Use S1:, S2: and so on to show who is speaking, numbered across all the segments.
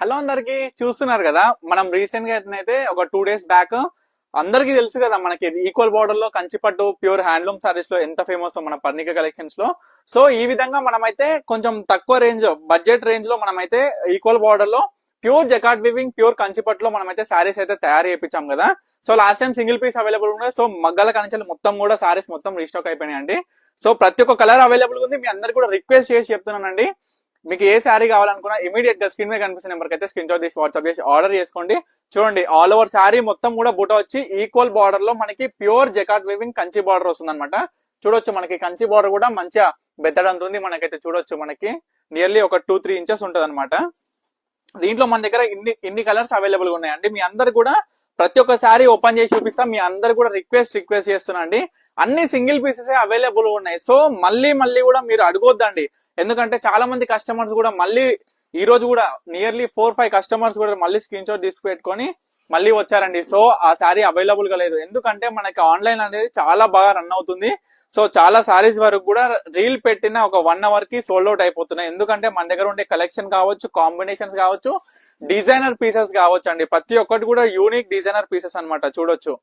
S1: Hello అందరికి చూస్తున్నారు కదా. మనం రీసెంట్ గా అయితే ఒక 2 days బ్యాక్ అందరికీ తెలుసు కదా, మనకి ఈక్వల్ బార్డర్ లో కంచిపట్టు ప్యూర్ హ్యాండ్లూమ్ సారీస్ లో ఎంత ఫేమస్ మన పర్ణిక కలెక్షన్స్ లో. సో ఈ విధంగా మనమైతే కొంచెం తక్కువ రేంజ్ బడ్జెట్ రేంజ్ లో మనమైతే ఈక్వల్ బార్డర్ లో ప్యూర్ జకాట్ వివింగ్ ప్యూర్ కంచిపట్టులో మనమైతే సారీస్ అయితే తయారు చేయించాం కదా. So last time single piece available ఉన్నాయి. సో మగ్గల కనిచలు మొత్తం కూడా సారీస్ మొత్తం రీస్టాక్ అయిపోయినాయండి. సో ప్రతి ఒక్క కలర్ అవైలబుల్ ఉంది. మీ అందరు కూడా రిక్వెస్ట్ చేసి చెప్తున్నానండి, మీకు ఏ శారీ కావాలనుకున్నా ఇమీడియట్ గా స్క్రీన్ మీద కనిపిస్తున్న నెంబర్ అయితే స్క్రీన్ షాట్ తీసి వాట్సాప్ చేసి ఆర్డర్ చేసుకోండి. చూడండి, ఆల్ ఓవర్ శారీ మొత్తం కూడా బూట వచ్చి ఈక్వల్ బార్డర్ లో మనకి ప్యూర్ జకాట్ వీవింగ్ కంచి బార్డర్ వస్తుంది అనమాట. చూడొచ్చు, మనకి కంచి బార్డర్ కూడా మంచిగా బెత్తడంత ఉంది. మనకైతే చూడొచ్చు, మనకి నియర్లీ ఒక 2-3 ఇంచెస్ ఉంటది అనమాట. దీంట్లో మన దగ్గర ఇన్ని కలర్స్ అవైలబుల్ గా ఉన్నాయండి. మీ అందరు కూడా ప్రతి ఒక్క శారీ ఓపెన్ చేసి చూపిస్తాం. మీ అందరు కూడా రిక్వెస్ట్ చేస్తున్నా అండి, అన్ని సింగిల్ పీసెస్ అవైలబుల్ ఉన్నాయి. సో మళ్ళీ కూడా మీరు అడగొద్దండి, ఎందుకంటే చాలా మంది కస్టమర్స్ కూడా మళ్ళీ ఈ రోజు కూడా నియర్లీ 4-5 కస్టమర్స్ కూడా మళ్ళీ స్క్రీన్ షాట్ తీసి పెట్టుకొని మళ్ళీ వచ్చారండి. సో ఆ శారీ అవైలబుల్ గా లేదు, ఎందుకంటే మనకి ఆన్లైన్ అనేది చాలా బాగా రన్ అవుతుంది. సో చాలా సారీస్ వరకు కూడా రీల్ పెట్టిన ఒక 1 hour కి సోల్డ్ అవుట్ అయిపోతున్నాయి. ఎందుకంటే మన దగ్గర ఉండే కలెక్షన్ కావచ్చు, కాంబినేషన్స్ కావచ్చు, డిజైనర్ పీసెస్ కావచ్చు అండి. ప్రతి ఒక్కటి కూడా యూనిక్ డిజైనర్ పీసెస్ అన్నమాట. చూడొచ్చు,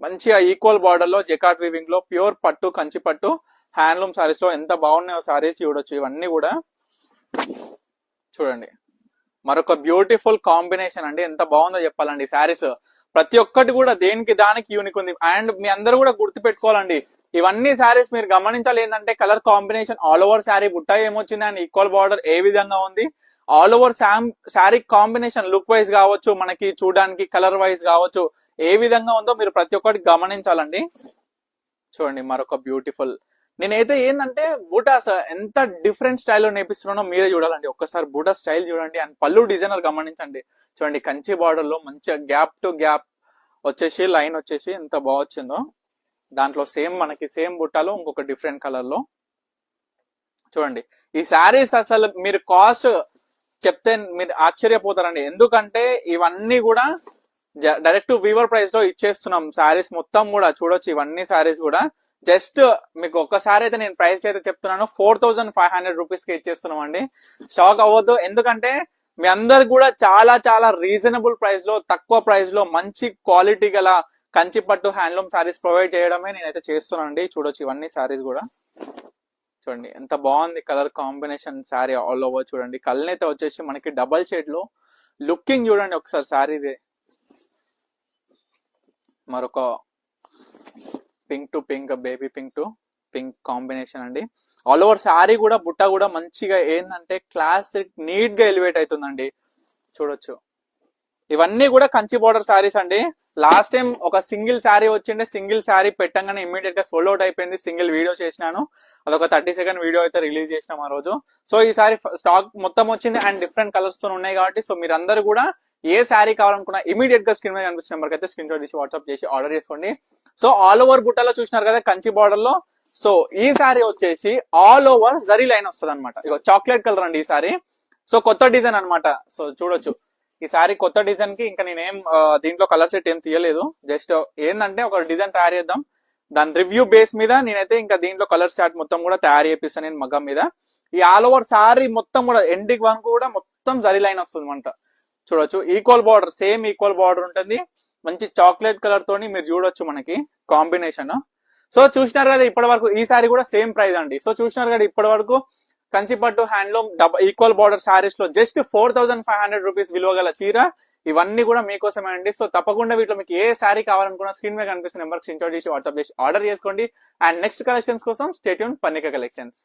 S1: మంచిగా ఈక్వల్ బార్డర్ లో జకాట్ వీవింగ్ లో ప్యూర్ పట్టు కంచి పట్టు హ్యాండ్లూమ్ సారీస్ లో ఎంత బాగున్నాయో సారీస్ చూడొచ్చు. ఇవన్నీ కూడా చూడండి, మరొక బ్యూటిఫుల్ కాంబినేషన్ అండి. ఎంత బాగుందో చెప్పాలండి సారీస్. ప్రతి ఒక్కటి కూడా దేనికి దానికి యూనిక్ ఉంది. అండ్ మీ అందరూ కూడా గుర్తు పెట్టుకోవాలండి, ఇవన్నీ సారీస్ మీరు గమనించాలి ఏంటంటే colour combination all over sari బుట్ట ఏమొచ్చింది అండ్ ఈక్వల్ బార్డర్ ఏ విధంగా ఉంది, all over sari combination look wise కావచ్చు, మనకి చూడడానికి కలర్ వైజ్ కావచ్చు, ఏ విధంగా ఉందో మీరు ప్రతి ఒక్కటి గమనించాలండి. చూడండి, మరొక బ్యూటిఫుల్. నేనైతే ఏంటంటే బూటాస్ ఎంత డిఫరెంట్ స్టైల్లో నేర్పిస్తున్నానో మీరే చూడాలండి. ఒక్కసారి బూటా స్టైల్ చూడండి అండ్ పళ్ళు డిజైనర్ గమనించండి. చూడండి, కంచి బార్డర్ లో మంచిగా గ్యాప్ టు గ్యాప్ వచ్చేసి లైన్ వచ్చేసి ఎంత బాగా వచ్చిందో. దాంట్లో మనకి సేమ్ బుట్టాలో ఇంకొక డిఫరెంట్ కలర్ లో చూడండి. ఈ శారీస్ అసలు మీరు కాస్ట్ చెప్తే మీరు ఆశ్చర్యపోతారండి, ఎందుకంటే ఇవన్నీ కూడా డైరెక్ట్ వీవర్ ప్రైస్ లో ఇచ్చేస్తున్నాం. శారీస్ మొత్తం కూడా చూడొచ్చు, ఇవన్నీ శారీస్ కూడా జస్ట్ మీకు ఒక్కసారి అయితే నేను ప్రైస్ అయితే చెప్తున్నాను, 4500 రూపీస్ కి ఇచ్చేస్తున్నాం అండి. షాక్ అవ్వద్దు, ఎందుకంటే మీ అందరు కూడా చాలా చాలా రీజనబుల్ ప్రైస్ లో, తక్కువ ప్రైస్ లో మంచి క్వాలిటీ గల కంచి పట్టు హ్యాండ్లూమ్ సారీస్ ప్రొవైడ్ చేయడమే నేనైతే చేస్తున్నాను అండి. చూడొచ్చు, ఇవన్నీ సారీస్ కూడా చూడండి ఎంత బాగుంది colour combination. Sari all over చూడండి, కలర్ వచ్చేసి మనకి డబల్ షేడ్ లో లుకింగ్ చూడండి ఒకసారి శారీ. మరొక pink to pink, baby pink to pink combination అండి. ఆల్ ఓవర్ శారీ కూడా బుట్ట కూడా మంచిగా ఏంటంటే క్లాసిక్ నీట్ గా ఎలివేట్ అవుతుందండి. చూడొచ్చు, ఇవన్నీ కూడా కంచి బోర్డర్ శారీస్ అండి. లాస్ట్ టైం ఒక సింగిల్ శారీ వచ్చిండే, సింగిల్ శారీ పెట్టంగానే ఇమీడియట్ గా సోల్డ్ అవుట్ అయిపోయింది. సింగిల్ వీడియో చేసినాను, అదొక 30 సెకండ్ వీడియో అయితే రిలీజ్ చేసినాం ఆ రోజు. సో ఈ సారీ స్టాక్ మొత్తం వచ్చింది అండ్ డిఫరెంట్ కలర్స్ తో ఉన్నాయి కాబట్టి సో మీరందరూ కూడా ఏ శారీ కావాలనుకున్నా ఇమీడియట్ గా స్క్రీన్ మీద కనిపిస్తున్న నెంబర్ అయితే స్క్రీన్ షాట్ తీసి వాట్సాప్ చేసి ఆర్డర్ చేసుకోండి. సో ఆల్ ఓవర్ బుట్టలో చూసినారు కదా కంచి బార్డర్ లో. సో ఈ శారీ వచ్చేసి ఆల్ ఓవర్ జరీ లైన్ వస్తుంది అనమాట. ఇక చాక్లెట్ కలర్ అండి ఈ శారీ. సో కొత్త డిజైన్ అనమాట. సో చూడొచ్చు, ఈ సారీ కొత్త డిజైన్ కి ఇంకా నేనేం దీంట్లో కలర్ సెట్ ఏం తీయలేదు. జస్ట్ ఏంటంటే ఒక డిజైన్ తయారు చేద్దాం, దాని రివ్యూ బేస్ మీద నేనైతే ఇంకా దీంట్లో కలర్ చార్ట్ మొత్తం కూడా తయారు చేపిస్తాను నేను మగ్గం మీద. ఈ ఆల్ ఓవర్ సారీ మొత్తం కూడా ఎండింగ్ వన్ కూడా మొత్తం జరీ లైన్ వస్తుంది అనమాట. చూడొచ్చు, equal border, same equal border ఉంటుంది. మంచి చాక్లెట్ కలర్ తోని మీరు చూడొచ్చు మనకి కాంబినేషన్. సో చూసినారు కదా ఇప్పటి వరకు, ఈ సారీ కూడా సేమ్ ప్రైస్ అండి. సో చూసినారు కదా ఇప్పటి వరకు కంచిపట్టు హ్యాండ్లూమ్ ఈక్వల్ బార్డర్ సారీస్ లో జస్ట్ 4500 రూపీస్ విలువ గల చీర. ఇవన్నీ కూడా మీకోసమే అండి. సో తప్పకుండా వీటిలో మీకు ఏ శారీ కావాలనుకున్నా స్క్రీన్ మీద కనిపిస్తున్న నెంబర్ స్క్రీన్ షాట్ చేసి వాట్సాప్ చేసి ఆర్డర్ చేసుకోండి. అండ్ నెక్స్ట్ కలెక్షన్స్ కోసం స్టే ట్యూన్ పర్ణిక కలెక్షన్స్.